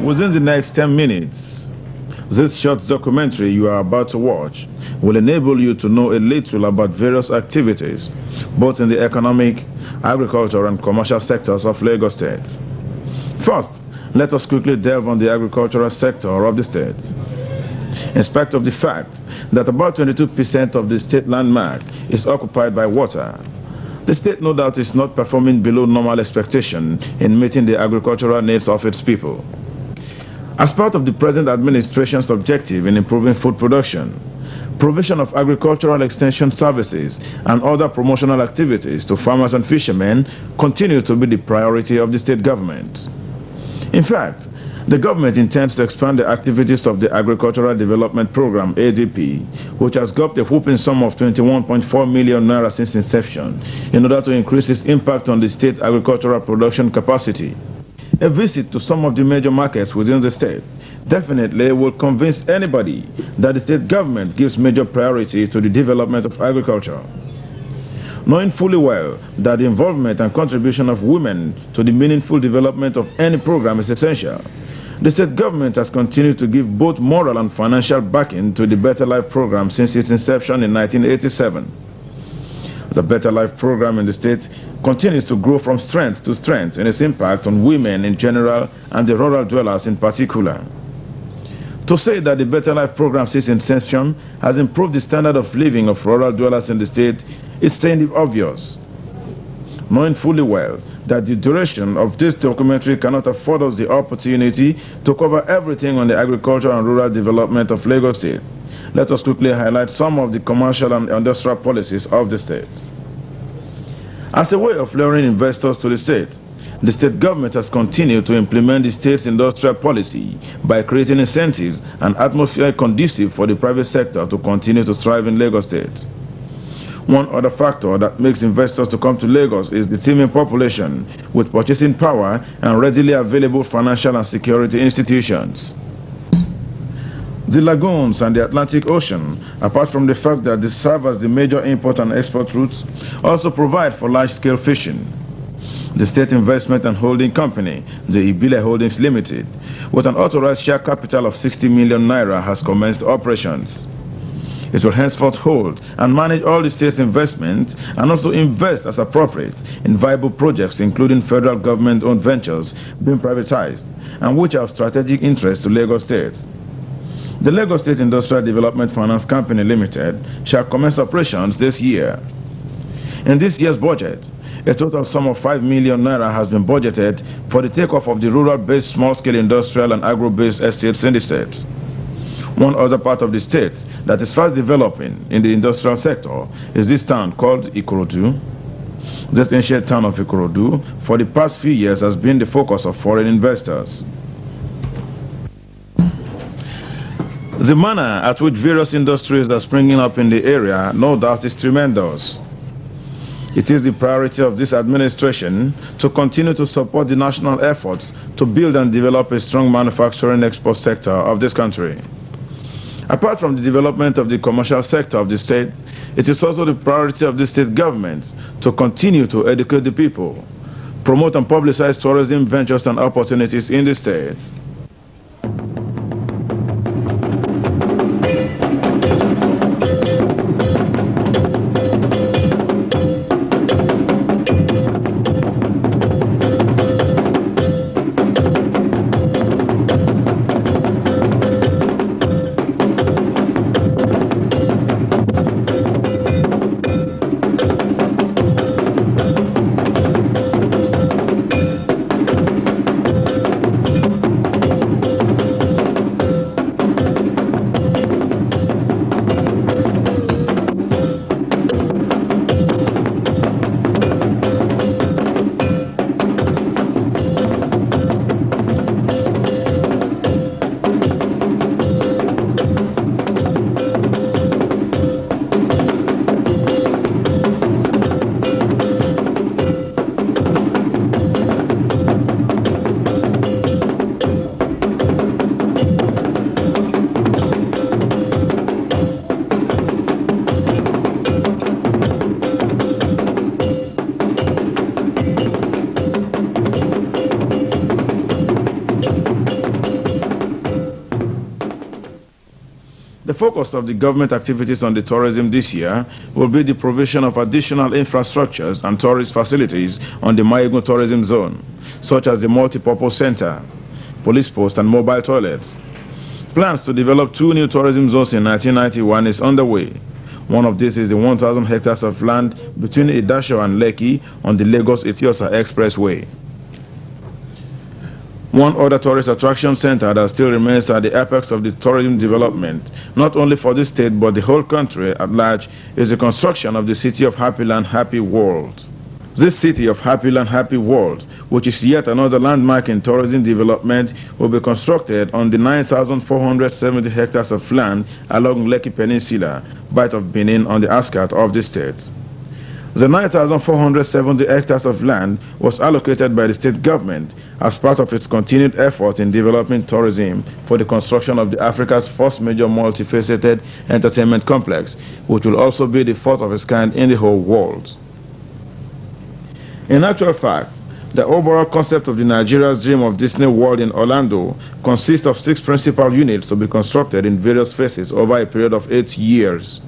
Within the next 10 minutes, this short documentary you are about to watch will enable you to know a little about various activities, both in the economic, agricultural and commercial sectors of Lagos State. First, let us quickly delve on the agricultural sector of the state. In spite of the fact that about 22% of the state landmark is occupied by water, the state no doubt is not performing below normal expectation in meeting the agricultural needs of its people. As part of the present administration's objective in improving food production, provision of agricultural extension services and other promotional activities to farmers and fishermen continue to be the priority of the state government. In fact, the government intends to expand the activities of the Agricultural Development Program (ADP), which has got a whopping sum of 21.4 million naira since inception, in order to increase its impact on the state agricultural production capacity. A visit to some of the major markets within the state definitely will convince anybody that the state government gives major priority to the development of agriculture. Knowing fully well that the involvement and contribution of women to the meaningful development of any program is essential, the state government has continued to give both moral and financial backing to the Better Life program since its inception in 1987. The Better Life program in the state continues to grow from strength to strength in its impact on women in general and the rural dwellers in particular. To say that the Better Life program since inception has improved the standard of living of rural dwellers in the state is saying the obvious. Knowing fully well that the duration of this documentary cannot afford us the opportunity to cover everything on the agriculture and rural development of Lagos State, let us quickly highlight some of the commercial and industrial policies of the state. As a way of luring investors to the state government has continued to implement the state's industrial policy by creating incentives and atmosphere conducive for the private sector to continue to thrive in Lagos State. One other factor that makes investors to come to Lagos is the teeming population with purchasing power and readily available financial and security institutions. The lagoons and the Atlantic Ocean, apart from the fact that they serve as the major import and export routes, also provide for large-scale fishing. The State Investment and Holding Company, the Ibile Holdings Limited, with an authorized share capital of 60 million naira, has commenced operations. It will henceforth hold and manage all the state's investments and also invest as appropriate in viable projects, including federal government-owned ventures being privatized and which are of strategic interest to Lagos State. The Lagos State Industrial Development Finance Company Limited shall commence operations this year. In this year's budget, a total sum of 5 million naira has been budgeted for the takeoff of the rural-based small-scale industrial and agro-based estates in the state. One other part of the state that is fast developing in the industrial sector is this town called Ikorodu. This ancient town of Ikorodu for the past few years has been the focus of foreign investors. The manner at which various industries are springing up in the area no doubt is tremendous. It is the priority of this administration to continue to support the national efforts to build and develop a strong manufacturing export sector of this country. Apart from the development of the commercial sector of the state, it is also the priority of the state government to continue to educate the people, promote and publicize tourism ventures and opportunities in the state. focus of the government activities on the tourism this year will be the provision of additional infrastructures and tourist facilities on the Mayegun tourism zone, such as the multi-purpose center, police post, and mobile toilets. Plans to develop 2 new tourism zones in 1991 is underway. One of these is the 1,000 hectares of land between Idasho and Lekki on the Lagos-Etiosa Expressway. One other tourist attraction center that still remains at the apex of the tourism development, not only for this state but the whole country at large, is the construction of the City of Happy Land, Happy World. This City of Happy Land, Happy World, which is yet another landmark in tourism development, will be constructed on the 9,470 hectares of land along Lekki Peninsula, Bight of Benin, on the outskirts of the state. The 9,470 hectares of land was allocated by the state government as part of its continued effort in developing tourism for the construction of Africa's first major multifaceted entertainment complex, which will also be the fourth of its kind in the whole world. In actual fact, the overall concept of the Nigeria's Dream of Disney World in Orlando consists of 6 principal units to be constructed in various phases over a period of 8 years.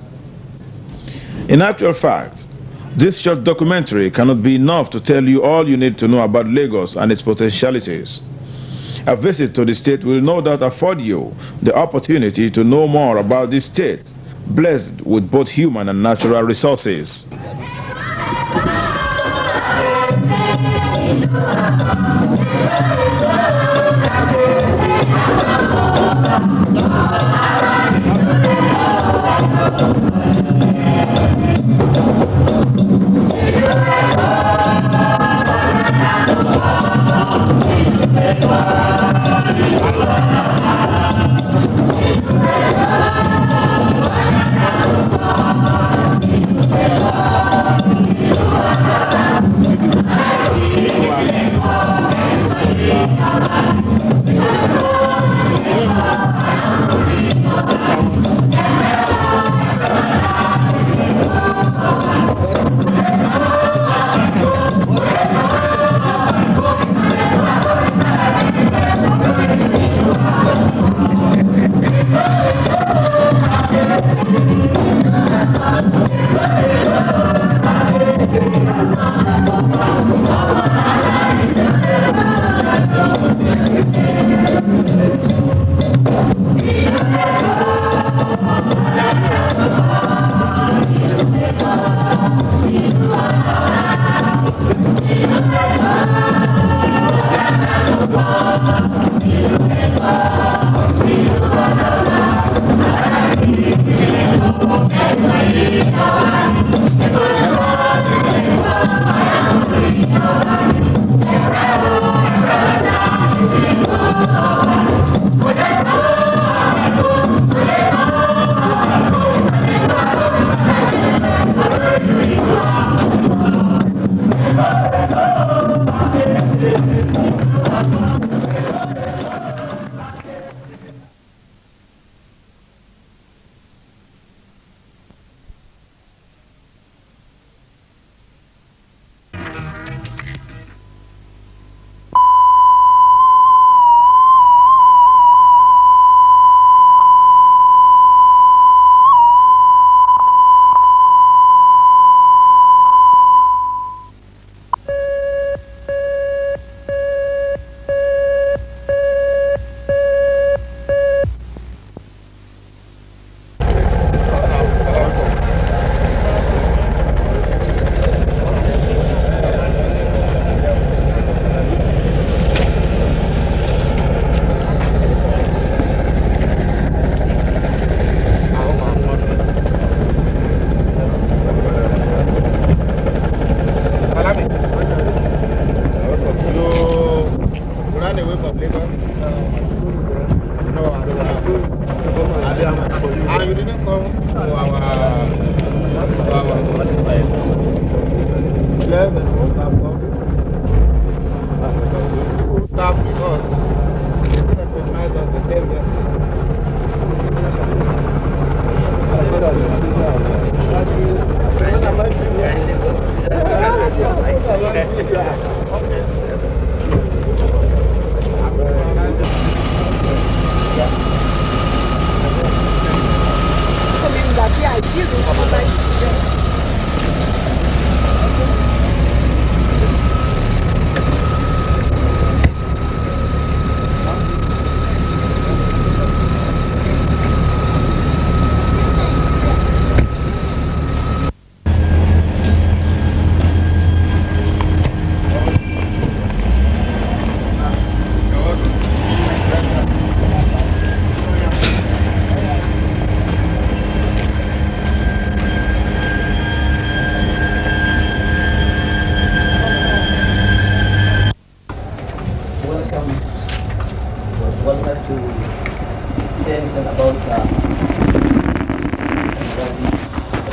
In actual fact, this short documentary cannot be enough to tell you all you need to know about Lagos and its potentialities. A visit to the state will no doubt afford you the opportunity to know more about this state, blessed with both human and natural resources.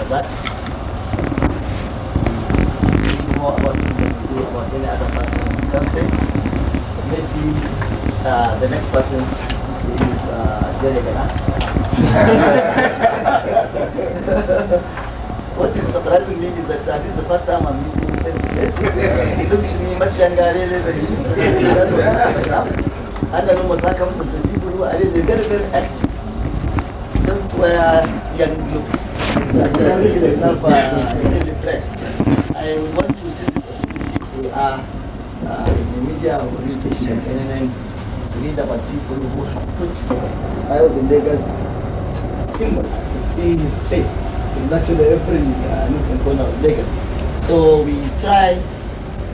Razak. More about him than we do about any other person in the country. Maybe the next person is Jerry Gana. What is surprising me is that this is the first time I'm meeting him. He looks to me much younger really than he is. And I know most circumstances, people who are really very, very active don't wear young looks. Really fresh. I would want to see this opportunity to in the media or radio station and to read about people who have put I was in Lagos symbol to see his face in naturally every nook and corner of Lagos. So we try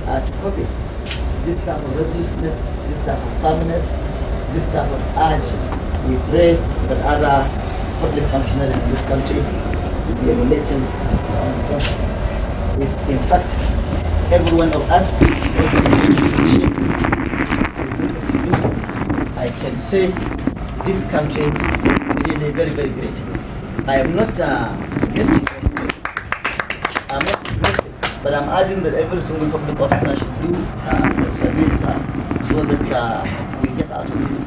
to copy this type of resoluteness, this type of firmness, this type of urge. We pray that other public functionaries in this country will be emulating on the country. In fact, every one of us, I can say this country really very, very great. I am not suggesting anything. I'm not suggesting, but I'm urging that every single public officer should do as he doing, so that we get out of this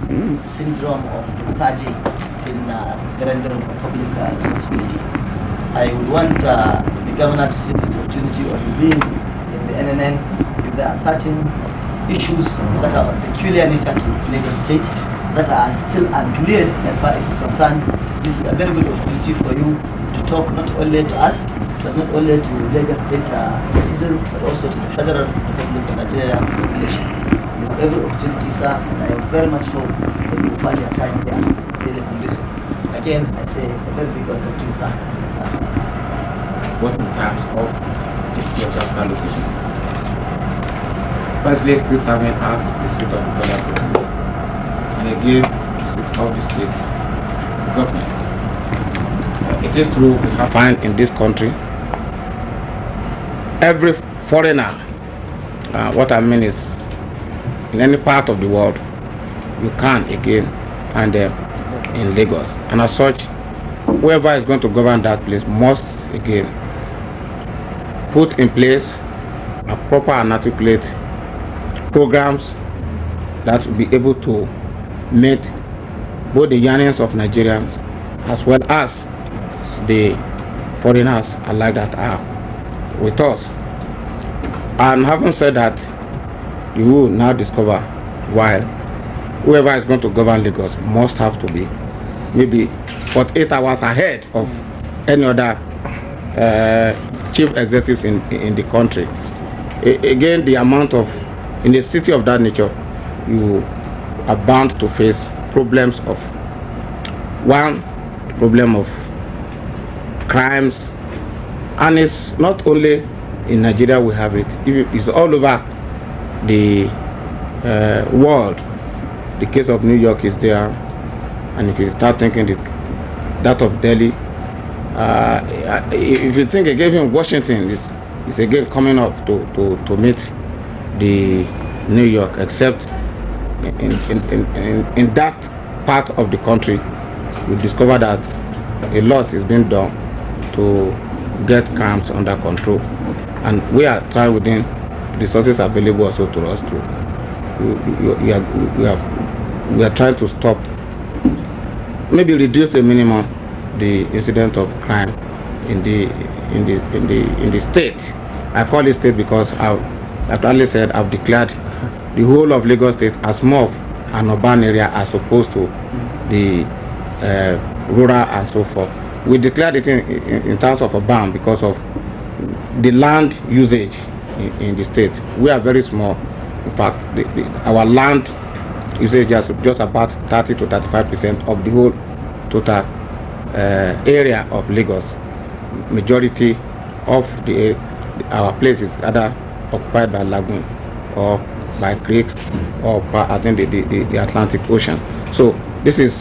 syndrome of lethargy in the rendering of public responsibility. I would want the governor to seize this opportunity of being in the NNN if there are certain issues that are of peculiar nature to Lagos State that are still unclear as far as is concerned. This is a very good opportunity for you to talk not only to us, but not only to Lagos State citizens, but also to the Federal Republic of Nigeria population. You have every opportunity, sir, and I very much hope that you will find your time here really conducive. Again, I say a very big welcome to you, sir. What in terms of this geographical location? Firstly, still serving as the seat of the federal president, and again, the seat of the state government. It is true we have find in this country every foreigner. What I mean is, in any part of the world, you can again find them in Lagos, and as such, whoever is going to govern that place must again put in place a proper and articulate programs that will be able to meet both the yearnings of Nigerians as well as the foreigners alike that are with us. And having said that, you will now discover why whoever is going to govern Lagos must have to be maybe 48 hours ahead of any other chief executives in the country. Again, the amount of, in a city of that nature, you are bound to face problems of, one, problem of crimes, and it's not only in Nigeria we have it, it's all over the world. The case of New York is there, and if you start thinking that of Delhi, if you think again Washington is again coming up to meet the New York, except in that part of the country, we discover that a lot is being done to get crimes under control, and we are trying within the sources available also to us to we are trying to stop, maybe reduce the minimum the incident of crime in the state. I call it state because I've actually said I've declared the whole of Lagos State as more of an urban area as opposed to the rural and so forth. We declared it in terms of urban because of the land usage in the state. We are very small. In fact, our land usage is just about 30 to 35% of the whole total area of Lagos. Majority of our places either occupied by lagoon or by creeks or I think the Atlantic Ocean. So this is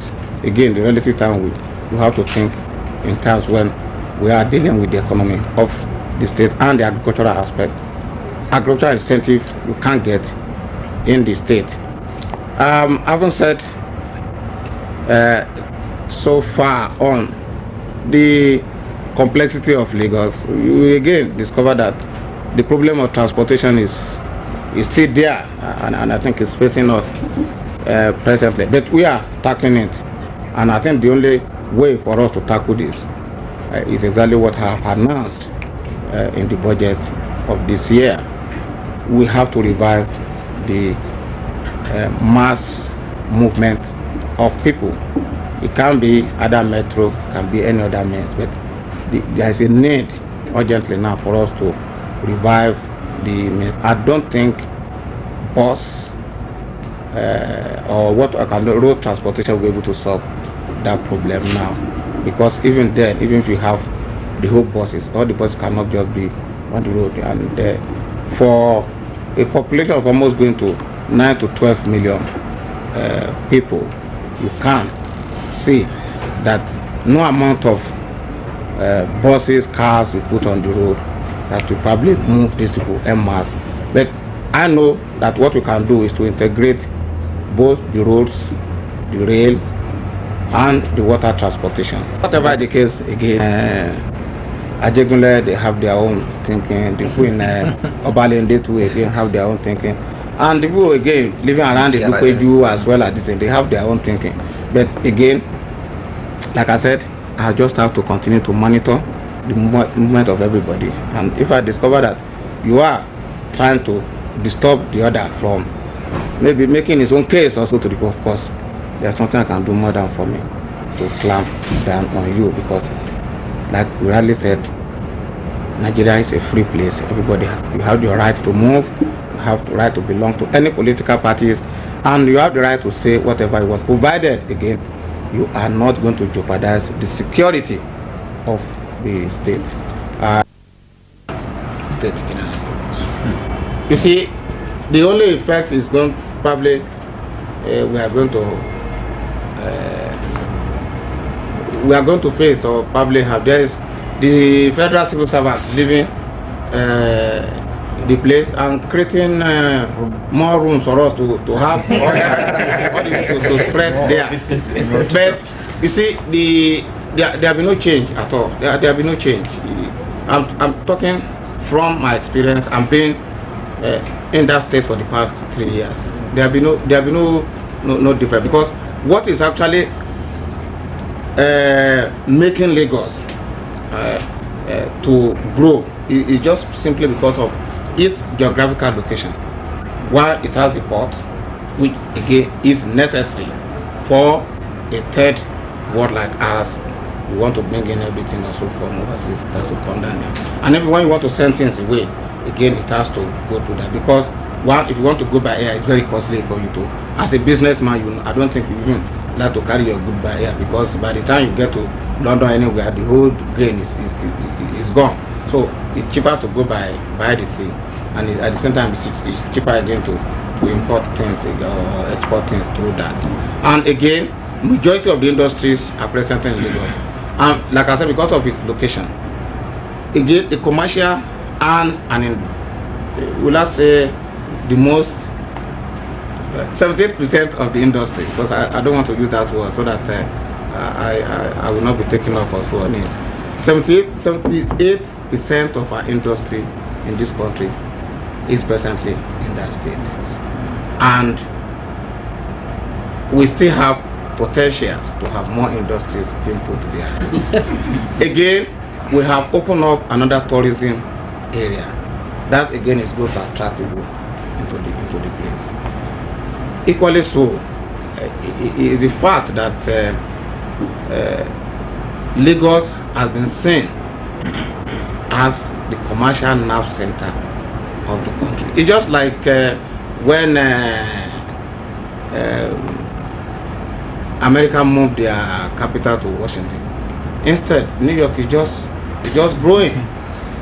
again the relative time we have to think in terms when we are dealing with the economy of the state and the agricultural aspect. Agricultural incentive you can't get in the state. Having said so far on, the complexity of Lagos, we again discover that the problem of transportation is still there, and I think it's facing us presently. But we are tackling it, and I think the only way for us to tackle this is exactly what I have announced in the budget of this year. We have to revive the mass movement of people. It can be other metro, can be any other means, but there is a need urgently now for us to revive the means. I don't think bus or what I can road transportation will be able to solve that problem now, because even then, even if you have the whole buses, all the buses cannot just be on the road, and for a population of almost going to 9 to 12 million people, you can see that no amount of buses, cars we put on the road that will probably move these people en masse. But I know that what we can do is to integrate both the roads, the rail, and the water transportation. Whatever the case, again, Ajegunle, they have their own thinking. The people in Obalende too, again, have their own thinking. And the people, again, living around the Dukeju as well as this, they have their own thinking. But again, like I said, I just have to continue to monitor the movement of everybody. And if I discover that you are trying to disturb the other from maybe making his own case also to the court, of course, there's nothing I can do more than for me to clamp down on you, because like we rightly said, Nigeria is a free place. Everybody, you have the right to move, you have the right to belong to any political parties, and you have the right to say whatever you want, provided, again, you are not going to jeopardize the security of the state. You see, the only effect is going probably we are going to face, or probably have, there is the federal civil servants leaving the place and creating more rooms for us to have to spread there. But you see, there have been no change at all. There have been no change. I'm talking from my experience. I'm being in that state for the past 3 years. There have been no difference, because what is actually making Lagos to grow is just simply because of its geographical location. While it has the port, which again is necessary for a third world like ours, we want to bring in everything also from overseas. It has to come down there. And even when you want to send things away, again it has to go through that, because one, if you want to go by air, it's very costly for you to. As a businessman, I don't think you even like to carry your goods by air, because by the time you get to London anywhere, the whole grain is gone. So it's cheaper to go by the sea, and at the same time it's cheaper again to import things or export things through that. And again, majority of the industries are present in Lagos, and like I said, because of its location, again the commercial and will I say the most 78% of the industry, because I don't want to use that word so that I will not be taken off also on it. 78% of our industry in this country is presently in that state, and we still have potentials to have more industries being put there. Again, we have opened up another tourism area that again is going to attract people into the place. Equally so, is the fact that Lagos has been seen as the commercial nerve center of the country. It's just like when America moved their capital to Washington. Instead, New York is just growing,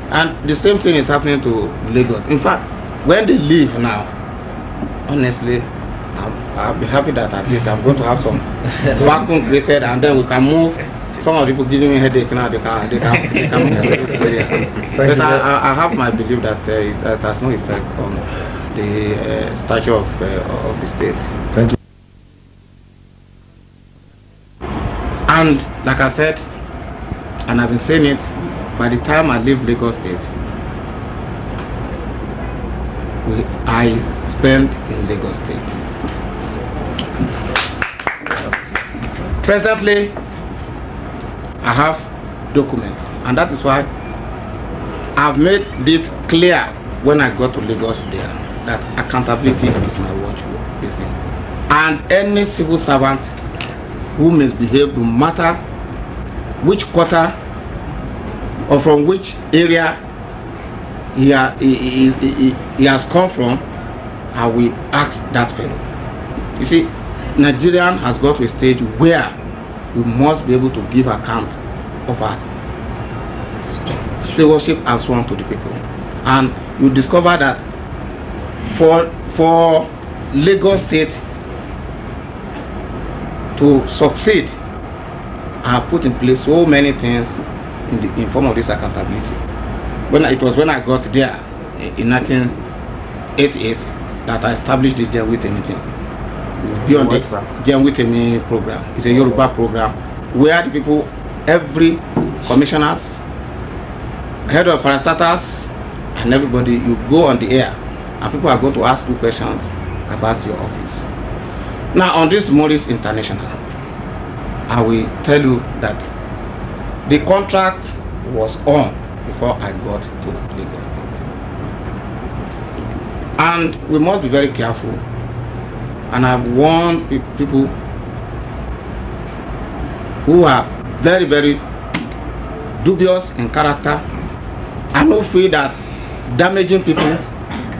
and the same thing is happening to Lagos. In fact, when they leave now, honestly, I'll be happy that at least I'm going to have some vacuum created, and then we can move. Some of the people giving me headache now, they can move to this area. But I have my belief that it has no effect on the stature of the state. Thank you. And like I said, and I've been saying it, by the time I leave Lagos State, I spent in Lagos State. Presently, I have documents, and that is why I've made it clear when I got to Lagos there that accountability is my watchword. And any civil servant who misbehaves, no matter which quarter or from which area he has come from, I will ask that fellow. You see, Nigerian has got to a stage where we must be able to give account of our stewardship and so on to the people. And you discover that for Lagos State to succeed, I have put in place so many things in form of this accountability. When I got there in 1988 that I established the Gen with Anything. Beyond the Gen with Me program. It's a Yoruba program where the people, every commissioners, head of parastatals, and everybody, you go on the air and people are going to ask you questions about your office. Now on this Morris International, I will tell you that the contract was on before I got to Lagos State. And we must be very careful, and I've warned people who are very, very dubious in character. I don't feel that damaging people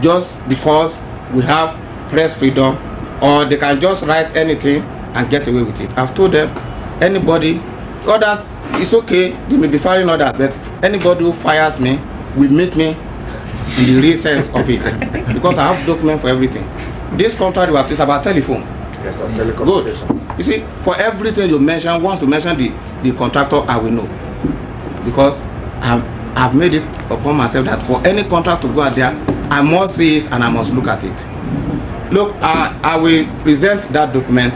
just because we have press freedom, or they can just write anything and get away with it. I've told them, anybody, others, it's okay, they may be firing others, but anybody who fires me will meet me in the real sense of it, because I have document for everything. This contract was about telephone. Yes, good. You see, for everything you mention, once you mention the contractor, I will know, because I've made it upon myself that for any contract to go out there, I must see it and I must look at it. Look, I will present that document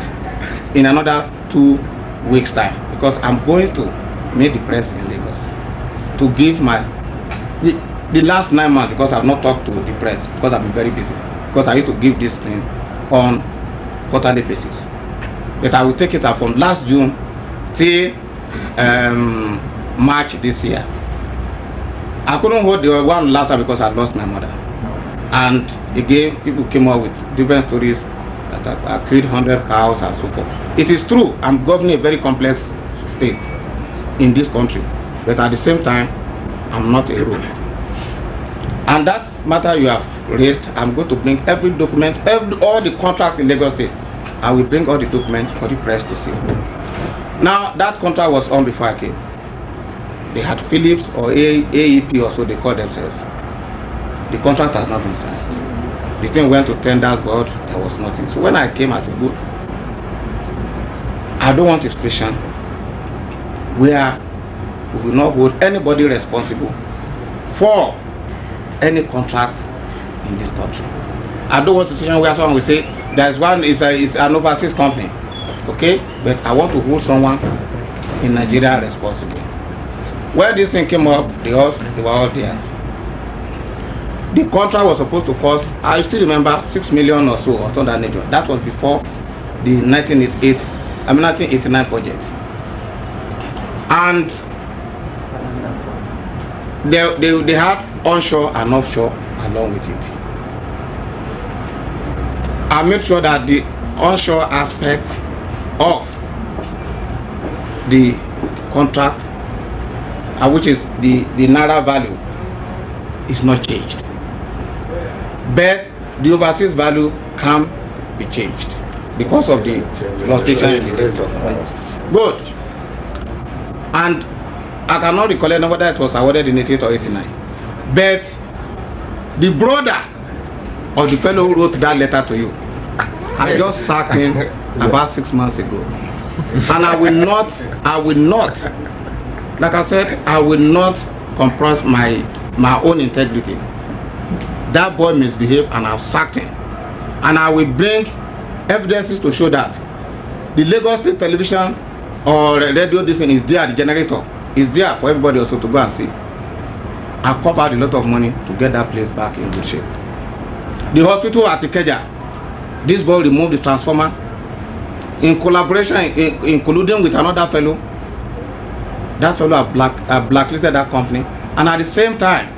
in another 2 weeks' time, because I'm going to meet the press in Lagos to give the last 9 months, because I've not talked to the press because I've been very busy, because I used to give this thing on quarterly basis. But I will take it up from last June till March this year. I couldn't hold the one last time because I lost my mother. And again, people came up with different stories that I killed 100 cows and so forth. It is true, I'm governing a very complex state in this country, but at the same time, I'm not a rogue. And that matter you have raised, I'm going to bring every document, all the contracts in Lagos State. I will bring all the documents for the press to see. Now, that contract was on before I came. They had Philips or AEP or so they call themselves. The contract has not been signed. The thing went to tenders, but there was nothing. So when I came, I said, good, I don't want a situation where we will not hold anybody responsible for any contract in this country. I don't want a situation where someone will say there's one is an overseas company, okay, but I want to hold someone in Nigeria responsible. When this thing came up, they were all there. The contract was supposed to cost, I still remember, 6 million or so, or something that nature. That was before the 1989 project. And they had onshore and offshore along with it. I made sure that the onshore aspect of the contract, which is the naira value, is not changed. But the overseas value can be changed because of the fluctuation in the rate of coins. Good. And I cannot recollect whether it was awarded in 88 or 89. But the brother of the fellow who wrote that letter to you, I just sacked him about 6 months ago. And I will not, like I said, I will not compromise my own integrity. That boy misbehaved and I've sacked him. And I will bring evidences to show that the Lagos State television or radio, this thing is there, the generator is there for everybody also to go and see. I covered a lot of money to get that place back in good shape. The hospital at Ikeja, this boy removed the transformer in collaboration, in colluding with another fellow. That fellow have blacklisted that company, and at the same time,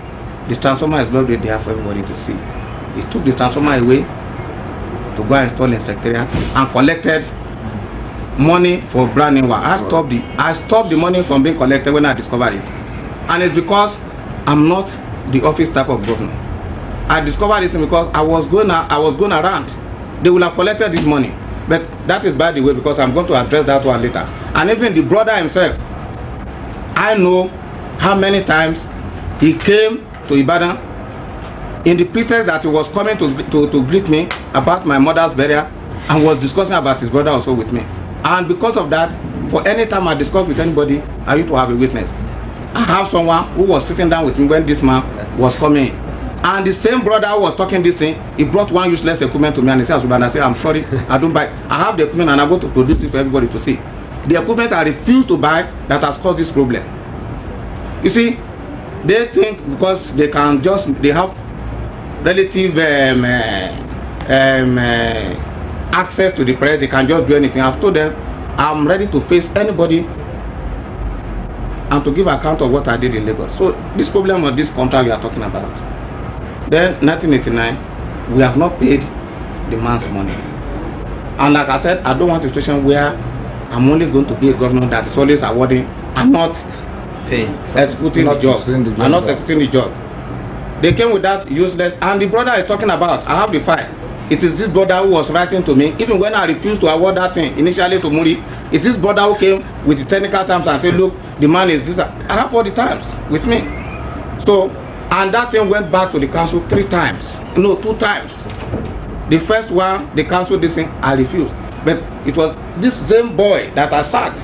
the transformer is not there for everybody to see. He took the transformer away to go and install in secretariat and collected money for brand new one. I stopped the money from being collected when I discovered it, and it's because I'm not the office type of governor. I discovered this because I was going around. They will have collected this money, but that is by the way, because I'm going to address that one later. And even the brother himself, I know how many times he came to Ibadan in the pretext that he was coming to greet me about my mother's burial, and was discussing about his brother also with me. And because of that, for any time I discuss with anybody, I used to have a witness. I have someone who was sitting down with me when this man was coming. And the same brother who was talking this thing, he brought one useless equipment to me and he said, and I said, I'm sorry, I don't buy. I have the equipment and I'm going to produce it for everybody to see. The equipment I refuse to buy that has caused this problem. You see, they think because they can just, they have relative access to the press, they can just do anything. I've told them, I'm ready to face anybody and to give account of what I did in Lagos. So this problem of this contract we are talking about. Then 1989, we have not paid the man's money. And like I said, I don't want a situation where I'm only going to be a governor that is always awarding and not executing the job. I'm not executing the job. They came with that useless, and the brother is talking about, I have the file. It is this brother who was writing to me, even when I refused to award that thing initially to Muri. It is this brother who came with the technical terms and said, look, the man is this. I have all the times with me. So, and that thing went back to the council 3 times. No, 2 times. The first one, the council did this thing, I refused. But it was this same boy that I sacked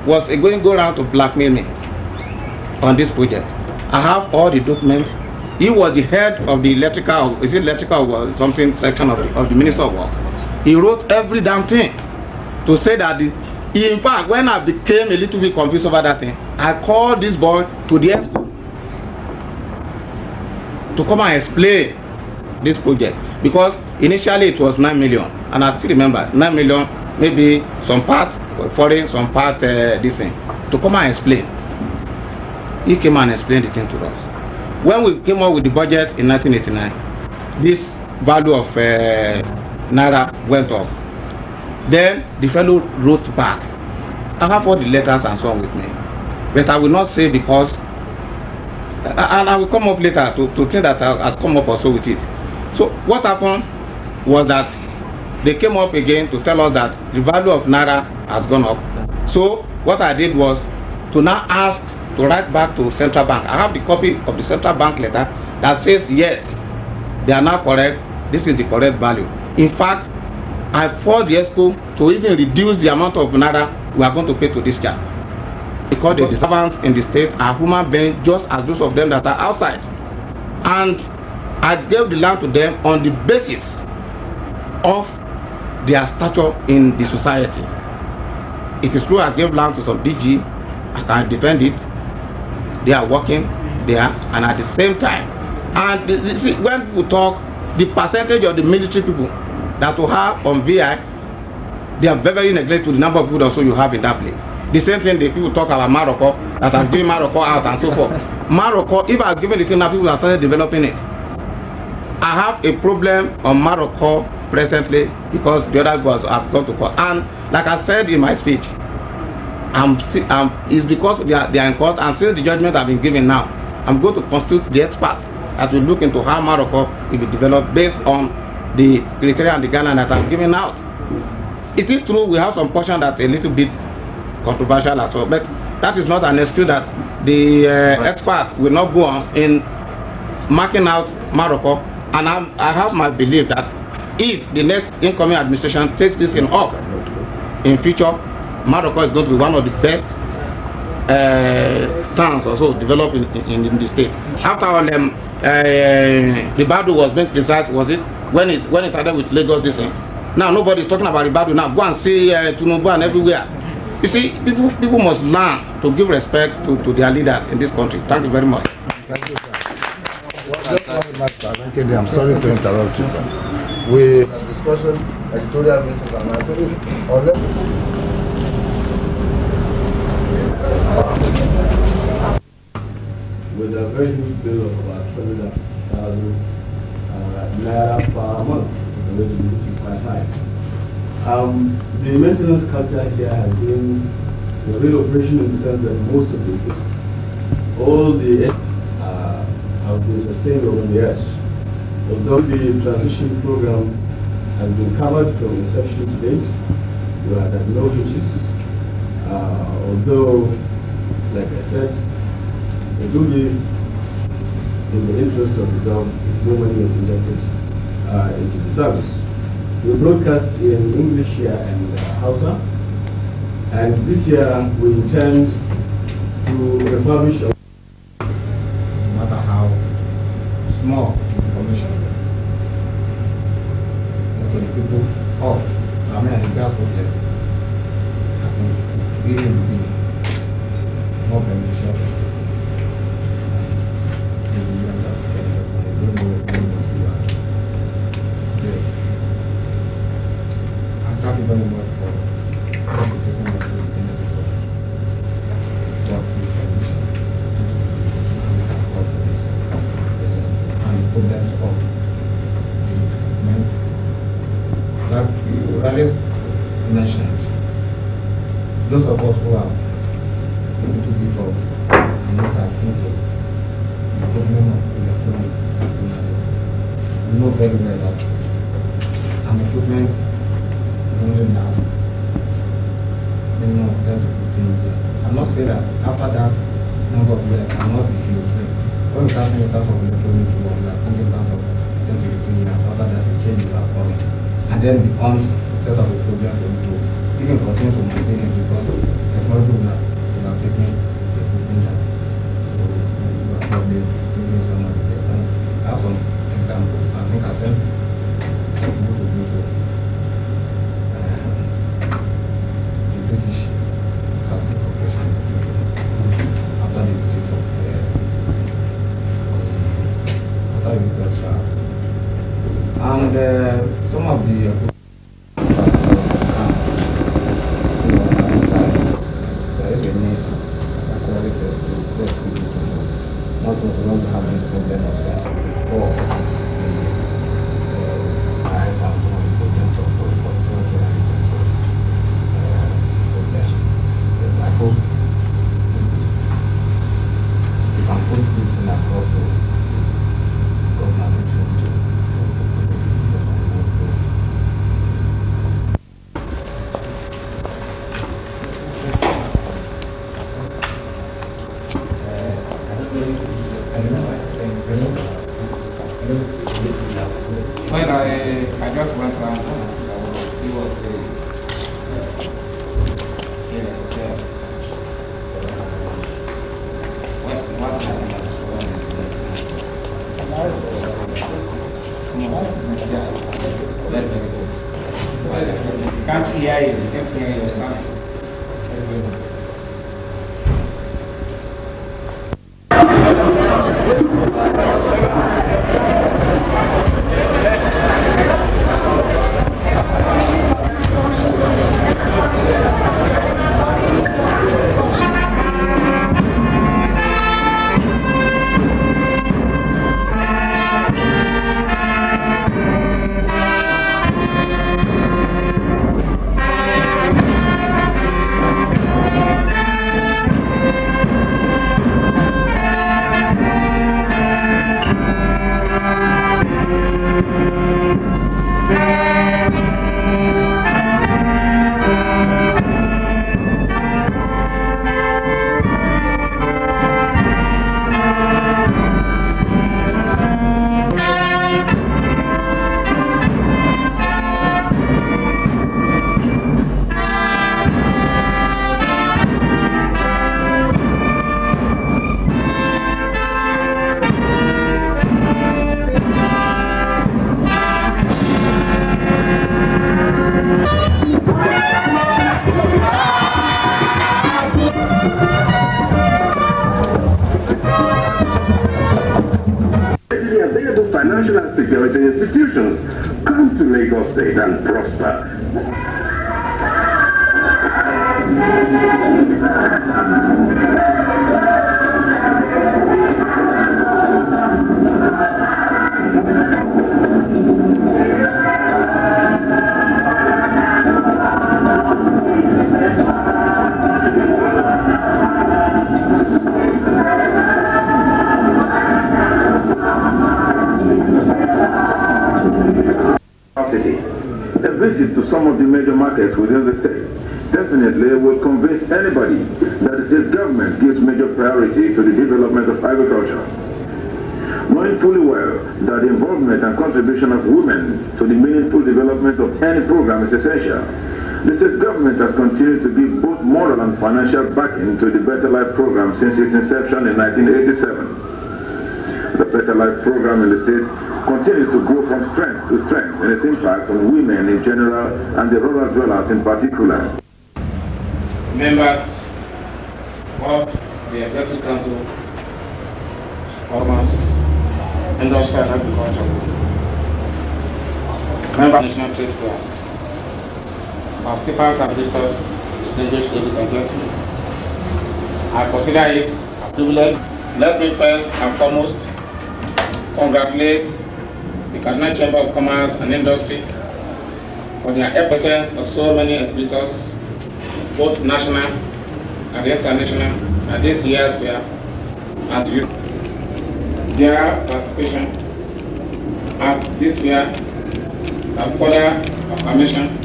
was going to go around to blackmail me on this project. I have all the documents. He was the head of the electrical, is it electrical or something section of the Minister of Works. He wrote every damn thing to say that in fact, when I became a little bit confused over that thing, I called this boy to the ESCO to come and explain this project, because initially it was 9 million, and I still remember 9 million, maybe some part foreign, some part this thing, to come and explain. He came and explained the thing to us. When we came up with the budget in 1989, this value of Naira went up. Then the fellow wrote back. I have all the letters and so on with me, but I will not say because, and I will come up later to think that I have come up also with it. So what happened was that they came up again to tell us that the value of Naira has gone up. So what I did was to now ask to write back to Central Bank. I have the copy of the Central Bank letter that says yes, they are now correct, this is the correct value. In fact, I forced the ESCO to even reduce the amount of Naira we are going to pay to this child, because the servants in the state are human beings just as those of them that are outside. And I gave the land to them on the basis of their stature in the society. It is true I gave land to some DG, I can defend it. They are working there, and at the same time, and see, when people talk, the percentage of the military people that will have on VI, they are very neglected to the number of people also you have in that place. The same thing the people talk about Morocco, that have given Morocco out and so forth. Morocco, if I have given the thing now, people have started developing it. I have a problem on Morocco presently because the other guys have gone to court. And like I said in my speech, it's because they are in court, and since the judgment have been given now, I'm going to consult the experts that will look into how Morocco will be developed based on the criteria and the guidelines that I'm giving out. It is true we have some portion that's a little bit controversial as well, but that is not an excuse that the experts will not go on in marking out Morocco. And I have my belief that if the next incoming administration takes this in up in future, Morocco is going to be one of the best towns also developed in the state. After all, the Badu was being criticized, was it when it started with Lagos this thing? Now nobody is talking about the Badu now. Go and see Tinubu and everywhere. You see, people must learn to give respect to their leaders in this country. Thank you very much. Thank you, sir. I'm sorry to interrupt you, sir. We discussion editorial meetings and with a very huge bill of about 200,000 naira per month, which is quite high. The maintenance culture here has been a real operation in the sense that most of all the have been sustained over the years. Although the transition program has been covered from inception to date, we had no hitches. Although, like I said, it will be in the interest of the job if no money is injected into the service. We broadcast in English here and Hausa, and this year we intend to refurbish no matter how small information to the people of America problem, I think really would be more beneficial. Thank you very much for taking us to the benefit of what this condition and problems of the equipment that you already mentioned. Those of us who are able to give up and not have think of the problem of electronic we know very well that an equipment only last minimum 10 to 15 years. I'm not saying that after that number of years cannot be used. When we start thinking in terms of electronic world, we are thinking in terms of 10 to 15 years. After that, the changes are coming. And then becomes a set of a problem for you to even continue to maintain it because technology will have taken the equipment that you are probably thinking some of the best. And that's some examples. I think I sent people to do so. British Catholic Corporation after the visit of Charles. And some of the there is a need according to not to have this content of sense or I found some of the content of I hope you can put this in across the government well, I just went around and he was can't hear you. Can't hear you. institutions come to Lagos State and prosper. A visit to some of the major markets within the state definitely will convince anybody that the state government gives major priority to the development of agriculture. Knowing fully well that the involvement and contribution of women to the meaningful development of any program is essential, the state government has continued to give both moral and financial backing to the Better Life program since its inception in 1987. The Better Life program in the state continues to grow from strength to strength in its impact on women in general and the rural dwellers in particular. Members of the Executive Council, Farmers, Industry and Agriculture, members of the National Trade Fair, participants and visitors, distinguished ladies and gentlemen, I consider it a privilege. Let me first and foremost congratulate the Kaduna Chamber of Commerce and Industry for their presence of so many exhibitors, both national and international, at this year's fair, and you. Their participation at this fair is a further affirmation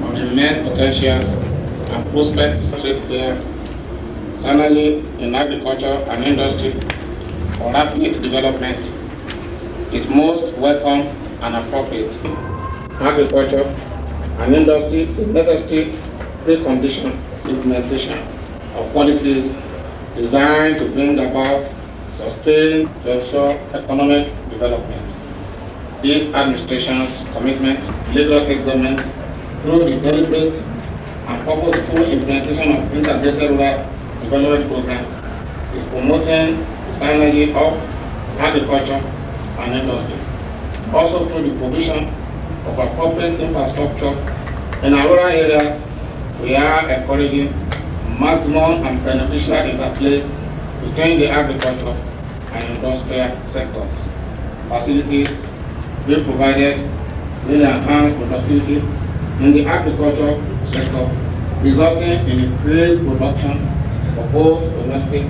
of the immense potentials and prospects of trade fair, certainly in agriculture and industry, for rapid development is most welcome and appropriate. Agriculture and industry is a necessary precondition for implementation of policies designed to bring about sustained social economic development. This administration's commitment, Lagos State government, through the deliberate and purposeful implementation of integrated rural development program, is promoting the synergy of agriculture and industry. Also through the provision of appropriate infrastructure in our rural areas, we are encouraging maximum and beneficial interplay between the agriculture and industrial sectors. Facilities being provided will enhance productivity in the agriculture sector, resulting in increased production for both domestic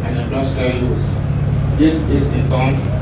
and industrial use. This is in turn